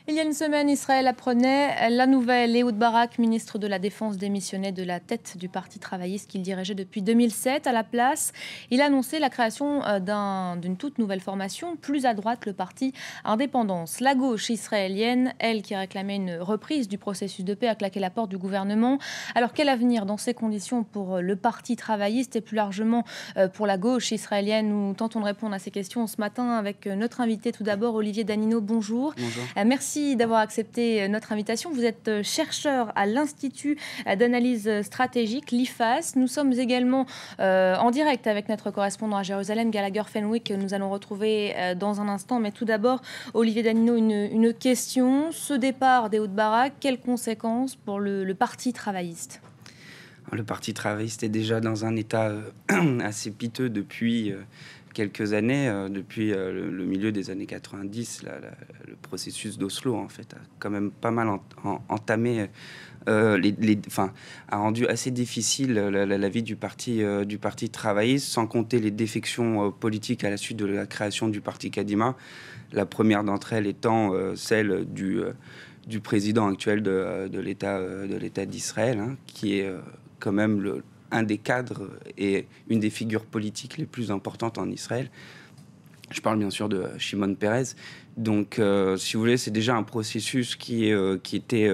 Il y a une semaine, Israël apprenait la nouvelle. Ehud Barak, ministre de la Défense, démissionnait de la tête du Parti travailliste qu'il dirigeait depuis 2007. À la place, il a annoncé la création d'une toute nouvelle formation, plus à droite, le Parti Indépendance. La gauche israélienne, elle qui réclamait une reprise du processus de paix, a claqué la porte du gouvernement. Alors quel avenir dans ces conditions pour le Parti travailliste et plus largement pour la gauche israélienne? Nous tentons de répondre à ces questions ce matin avec notre invité tout d'abord, Olivier Danino. Bonjour. Bonjour. Merci d'avoir accepté notre invitation. Vous êtes chercheur à l'Institut d'analyse stratégique, l'IFAS. Nous sommes également en direct avec notre correspondant à Jérusalem, Gallagher Fenwick, que nous allons retrouver dans un instant. Mais tout d'abord, Olivier Danino, une question. Ce départ d'Ehud Barak, quelles conséquences pour le Parti travailliste? Le Parti travailliste est déjà dans un état assez piteux depuis quelques années, depuis le milieu des années 90. Le processus d'Oslo, en fait, a quand même pas mal entamé, a rendu assez difficile la vie du parti travailliste, sans compter les défections politiques à la suite de la création du parti Kadima. La première d'entre elles étant celle du président actuel de l'État d'Israël, hein, qui est quand même un des cadres et une des figures politiques les plus importantes en Israël. Je parle bien sûr de Shimon Peres. Donc, si vous voulez, c'est déjà un processus qui était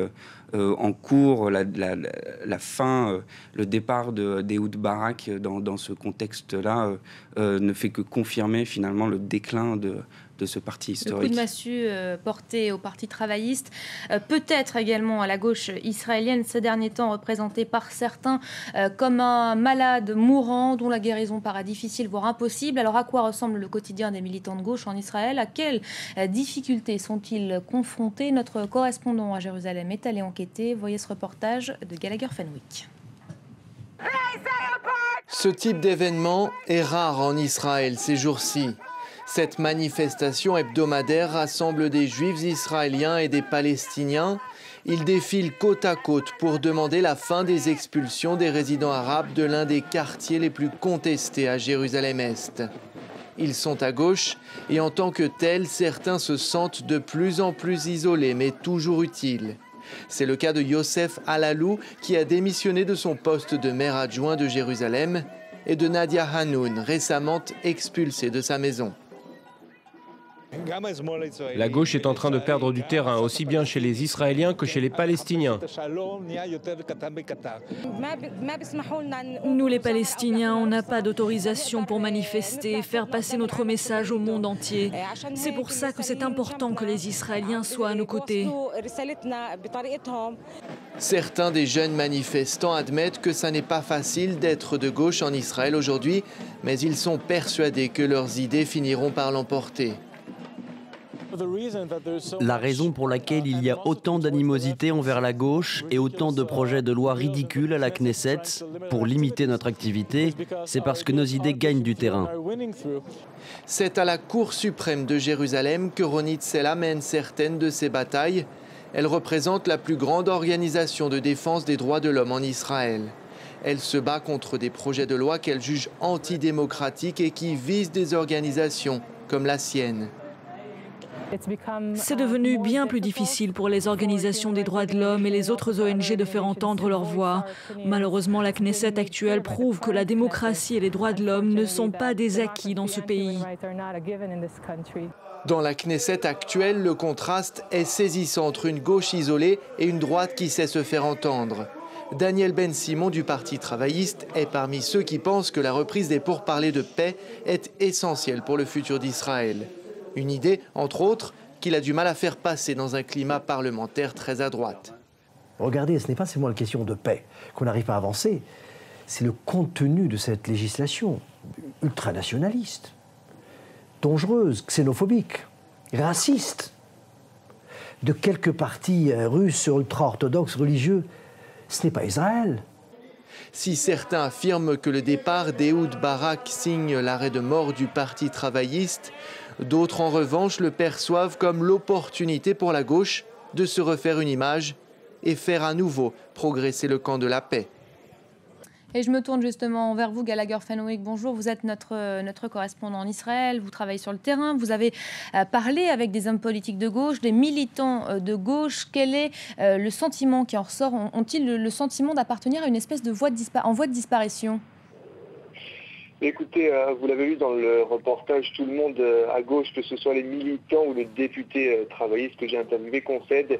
en cours. La fin, le départ d'Ehud Barak dans ce contexte-là ne fait que confirmer finalement le déclin de ce parti historique. Le coup de massue porté au Parti travailliste, peut-être également à la gauche israélienne, ces derniers temps représenté par certains comme un malade mourant dont la guérison paraît difficile, voire impossible. Alors à quoi ressemble le quotidien des militants de gauche en Israël? À quelles difficultés sont-ils confrontés? Notre correspondant à Jérusalem est allé enquêter. Voyez ce reportage de Gallagher Fenwick. Ce type d'événement est rare en Israël ces jours-ci. Cette manifestation hebdomadaire rassemble des Juifs israéliens et des Palestiniens. Ils défilent côte à côte pour demander la fin des expulsions des résidents arabes de l'un des quartiers les plus contestés à Jérusalem-Est. Ils sont à gauche et en tant que tels, certains se sentent de plus en plus isolés mais toujours utiles. C'est le cas de Youssef Alalou qui a démissionné de son poste de maire adjoint de Jérusalem et de Nadia Hanoun, récemment expulsée de sa maison. La gauche est en train de perdre du terrain, aussi bien chez les Israéliens que chez les Palestiniens. Nous, les Palestiniens, on n'a pas d'autorisation pour manifester, faire passer notre message au monde entier. C'est pour ça que c'est important que les Israéliens soient à nos côtés. Certains des jeunes manifestants admettent que ça n'est pas facile d'être de gauche en Israël aujourd'hui, mais ils sont persuadés que leurs idées finiront par l'emporter. La raison pour laquelle il y a autant d'animosité envers la gauche et autant de projets de loi ridicules à la Knesset pour limiter notre activité, c'est parce que nos idées gagnent du terrain. C'est à la Cour suprême de Jérusalem que Ronit Sela mène certaines de ses batailles. Elle représente la plus grande organisation de défense des droits de l'homme en Israël. Elle se bat contre des projets de loi qu'elle juge antidémocratiques et qui visent des organisations comme la sienne. C'est devenu bien plus difficile pour les organisations des droits de l'homme et les autres ONG de faire entendre leur voix. Malheureusement, la Knesset actuelle prouve que la démocratie et les droits de l'homme ne sont pas des acquis dans ce pays. Dans la Knesset actuelle, le contraste est saisissant entre une gauche isolée et une droite qui sait se faire entendre. Daniel Ben-Simon du Parti travailliste est parmi ceux qui pensent que la reprise des pourparlers de paix est essentielle pour le futur d'Israël. Une idée, entre autres, qu'il a du mal à faire passer dans un climat parlementaire très à droite. Regardez, ce n'est pas seulement la question de paix qu'on n'arrive pas à avancer, c'est le contenu de cette législation ultranationaliste, dangereuse, xénophobique, raciste, de quelques partis russes ultra-orthodoxes religieux. Ce n'est pas Israël. Si certains affirment que le départ d'Ehud Barak signe l'arrêt de mort du Parti travailliste, d'autres en revanche le perçoivent comme l'opportunité pour la gauche de se refaire une image et faire à nouveau progresser le camp de la paix. Et je me tourne justement vers vous, Gallagher Fenwick. Bonjour, vous êtes notre correspondant en Israël, vous travaillez sur le terrain, vous avez parlé avec des hommes politiques de gauche, des militants de gauche. Quel est le sentiment qui en ressort? Ont-ils le sentiment d'appartenir à une espèce de voie de disparition? Écoutez, vous l'avez vu dans le reportage, tout le monde à gauche, que ce soit les militants ou les députés travaillistes que j'ai interviewés, concèdent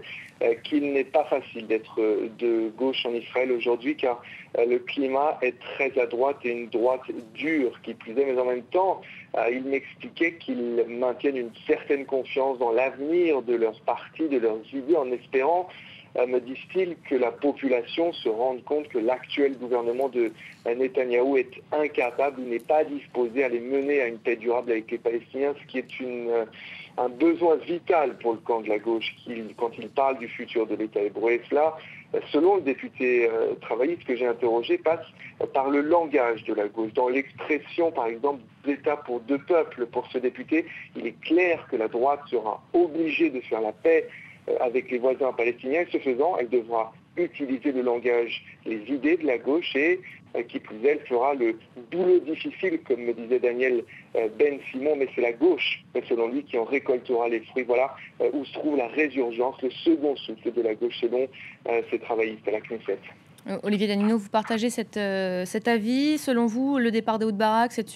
qu'il n'est pas facile d'être de gauche en Israël aujourd'hui, car le climat est très à droite et une droite dure qui plus est, mais en même temps, ils m'expliquaient qu'ils maintiennent une certaine confiance dans l'avenir de leur parti, de leurs idées, en espérant, me disent-ils, que la population se rende compte que l'actuel gouvernement de Netanyahou est incapable ou n'est pas disposé à les mener à une paix durable avec les Palestiniens, ce qui est un besoin vital pour le camp de la gauche quand il parle du futur de l'État hébreu. Et cela, selon le député travailliste que j'ai interrogé, passe par le langage de la gauche. Dans l'expression, par exemple, d'État pour deux peuples, pour ce député, il est clair que la droite sera obligée de faire la paix avec les voisins palestiniens. Ce faisant, elle devra utiliser le langage, les idées de la gauche et, qui plus est, elle fera le boulot difficile, comme me disait Daniel Ben Simon, mais c'est la gauche, selon lui, qui en récoltera les fruits. Voilà où se trouve la résurgence, le second souffle de la gauche, selon ces travaillistes à la Knesset. Olivier Danino, vous partagez cet avis. Selon vous, le départ d'Ehud Barak, c'est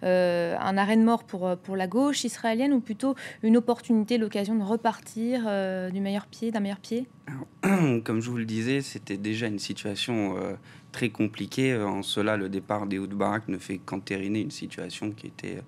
un arrêt de mort pour la gauche israélienne ou plutôt une opportunité, l'occasion de repartir d'un meilleur pied? Alors, comme je vous le disais, c'était déjà une situation très compliquée. En cela, le départ d'Ehud Barak ne fait qu'entériner une situation qui était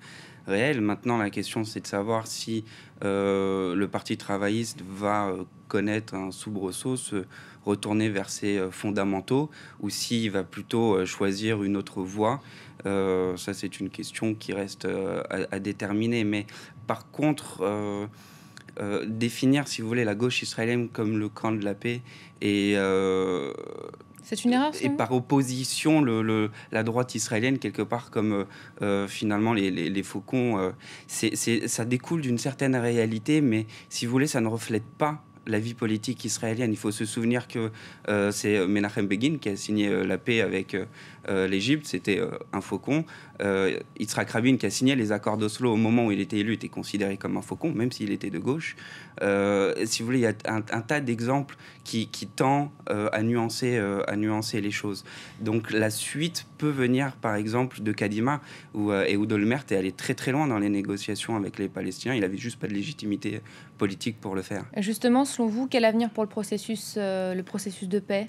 réelle. Maintenant, la question, c'est de savoir si le Parti travailliste va connaître un soubresaut, se retourner vers ses fondamentaux, ou s'il va plutôt choisir une autre voie. Ça, c'est une question qui reste à déterminer. Mais par contre, définir, si vous voulez, la gauche israélienne comme le camp de la paix et c'est une erreur, et par opposition, la droite israélienne, quelque part, comme finalement les faucons, ça découle d'une certaine réalité, mais si vous voulez, ça ne reflète pas la vie politique israélienne. Il faut se souvenir que c'est Menachem Begin qui a signé la paix avec l'Égypte, c'était un faucon. Yitzhak Rabin qui a signé les accords d'Oslo au moment où il était élu était considéré comme un faucon, même s'il était de gauche. Si vous voulez, il y a un tas d'exemples qui tend à nuancer les choses. Donc la suite peut venir, par exemple, de Kadima, où Ehud Olmert est allé très très loin dans les négociations avec les Palestiniens. Il n'avait juste pas de légitimité politique pour le faire. Justement, selon vous, quel avenir pour le processus de paix?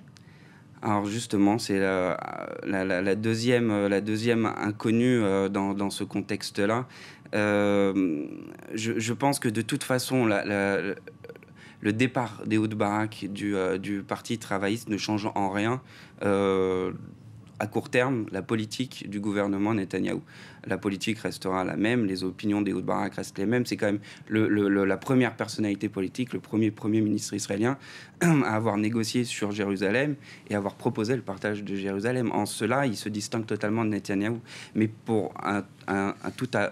Alors justement, c'est la deuxième inconnue dans ce contexte-là. Je pense que de toute façon, le départ d'Ehud Barak du Parti travailliste ne change en rien à court terme la politique du gouvernement Netanyahou. La politique restera la même, les opinions d'Ehud Barak restent les mêmes. C'est quand même la première personnalité politique, le premier ministre israélien à avoir négocié sur Jérusalem et avoir proposé le partage de Jérusalem. En cela, il se distingue totalement de Netanyahou. Mais pour un tout tas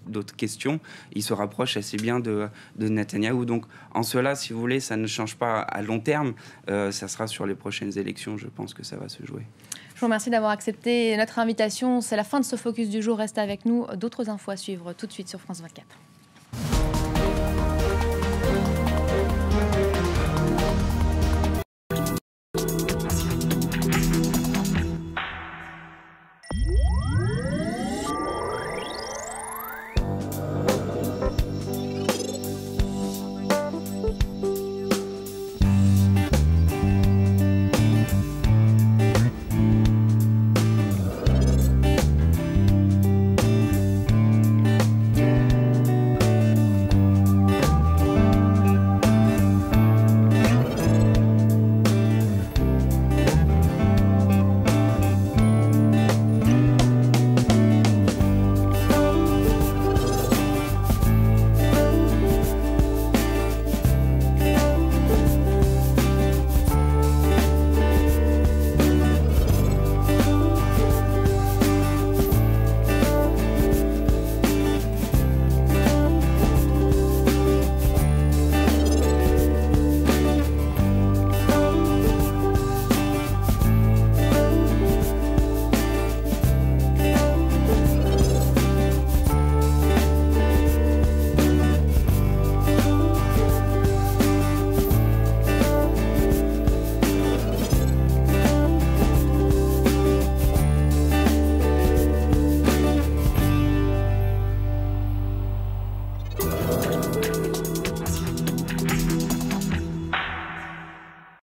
d'autres questions, il se rapproche assez bien de Netanyahou. Donc, en cela, si vous voulez, ça ne change pas à long terme. Ça sera sur les prochaines élections, je pense que ça va se jouer. Je vous remercie d'avoir accepté notre invitation. C'est la fin de ce Focus du jour. Restez avec nous. D'autres infos à suivre tout de suite sur France 24.